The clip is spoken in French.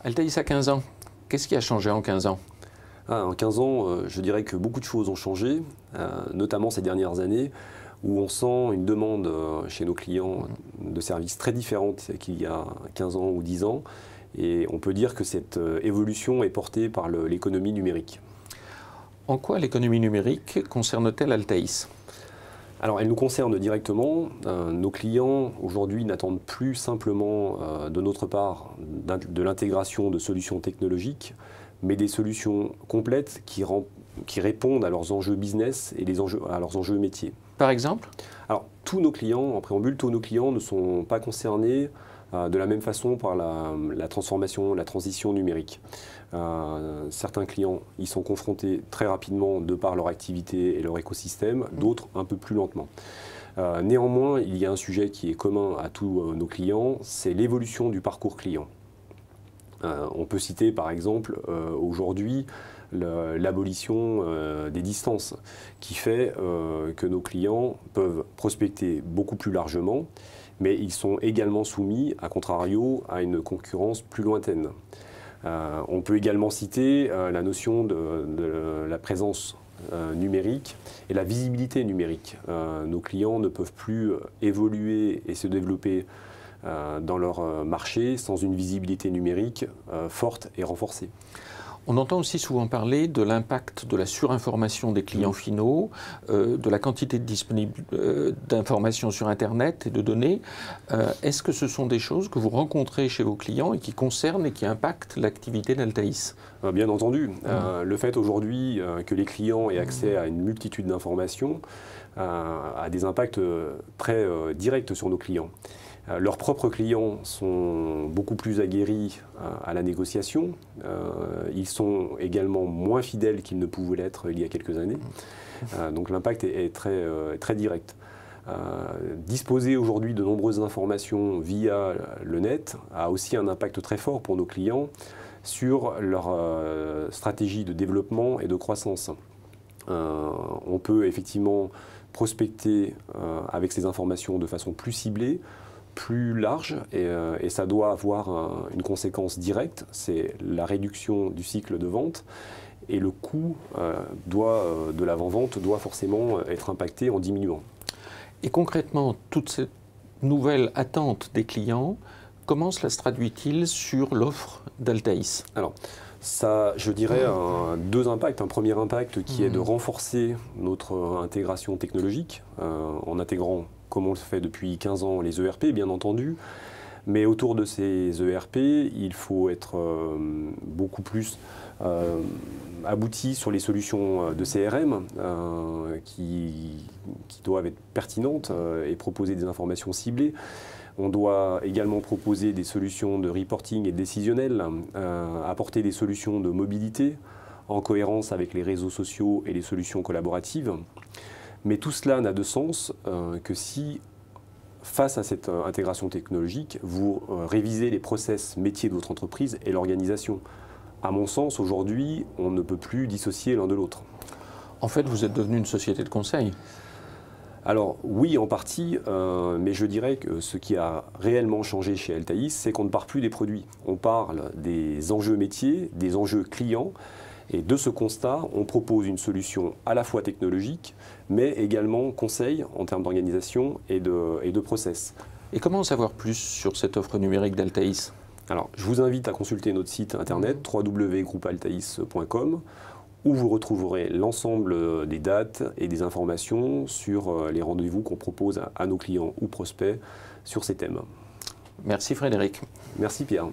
Altaïs a 15 ans. Qu'est-ce qui a changé en 15 ans? En 15 ans, je dirais que beaucoup de choses ont changé, notamment ces dernières années, où on sent une demande chez nos clients de services très différentes qu'il y a 15 ans ou 10 ans. Et on peut dire que cette évolution est portée par l'économie numérique. En quoi l'économie numérique concerne-t-elle Altaïs? Alors, elle nous concerne directement. Nos clients, aujourd'hui, n'attendent plus simplement de notre part de l'intégration de solutions technologiques, mais des solutions complètes qui répondent à leurs enjeux business et à leurs enjeux métiers. Par exemple? Alors, tous nos clients, en préambule, tous nos clients ne sont pas concernés de la même façon par la transformation, la transition numérique. Certains clients y sont confrontés très rapidement de par leur activité et leur écosystème, d'autres un peu plus lentement. Néanmoins, il y a un sujet qui est commun à tous nos clients, c'est l'évolution du parcours client. On peut citer par exemple aujourd'hui l'abolition des distances qui fait que nos clients peuvent prospecter beaucoup plus largement, mais ils sont également soumis, à contrario, à une concurrence plus lointaine. On peut également citer la notion de la présence numérique et la visibilité numérique. Nos clients ne peuvent plus évoluer et se développer dans leur marché sans une visibilité numérique forte et renforcée. On entend aussi souvent parler de l'impact de la surinformation des clients finaux, de la quantité d'informations sur Internet et de données. Est-ce que ce sont des choses que vous rencontrez chez vos clients et qui concernent et qui impactent l'activité d'Altaïs? Bien entendu. Le fait aujourd'hui que les clients aient accès à une multitude d'informations a des impacts très directs sur nos clients. Leurs propres clients sont beaucoup plus aguerris à la négociation. Ils sont également moins fidèles qu'ils ne pouvaient l'être il y a quelques années. Donc l'impact est très direct. Disposer aujourd'hui de nombreuses informations via le net a aussi un impact très fort pour nos clients sur leur stratégie de développement et de croissance. On peut effectivement prospecter avec ces informations de façon plus ciblée, plus large, et ça doit avoir une conséquence directe, c'est la réduction du cycle de vente, et le coût de l'avant-vente doit forcément être impacté en diminuant. Et concrètement, toute cette nouvelle attente des clients, comment cela se traduit-il sur l'offre d'Altaïs? Alors, ça, je dirais, deux impacts. Un premier impact qui est de renforcer notre intégration technologique, en intégrant, comme on le fait depuis 15 ans, les ERP, bien entendu. Mais autour de ces ERP, il faut être beaucoup plus abouti sur les solutions de CRM qui doivent être pertinentes et proposer des informations ciblées. On doit également proposer des solutions de reporting et décisionnel, apporter des solutions de mobilité en cohérence avec les réseaux sociaux et les solutions collaboratives. Mais tout cela n'a de sens que si, face à cette intégration technologique, vous révisez les process métiers de votre entreprise et l'organisation. À mon sens, aujourd'hui, on ne peut plus dissocier l'un de l'autre. En fait, vous êtes devenu une société de conseil. Alors oui, en partie, mais je dirais que ce qui a réellement changé chez Altaïs, c'est qu'on ne parle plus des produits. On parle des enjeux métiers, des enjeux clients, et de ce constat, on propose une solution à la fois technologique, mais également conseil en termes d'organisation et de process. Et comment en savoir plus sur cette offre numérique d'Altaïs? Alors, je vous invite à consulter notre site internet www.groupaltaïs.com où vous retrouverez l'ensemble des dates et des informations sur les rendez-vous qu'on propose à nos clients ou prospects sur ces thèmes. Merci Frédéric. Merci Pierre.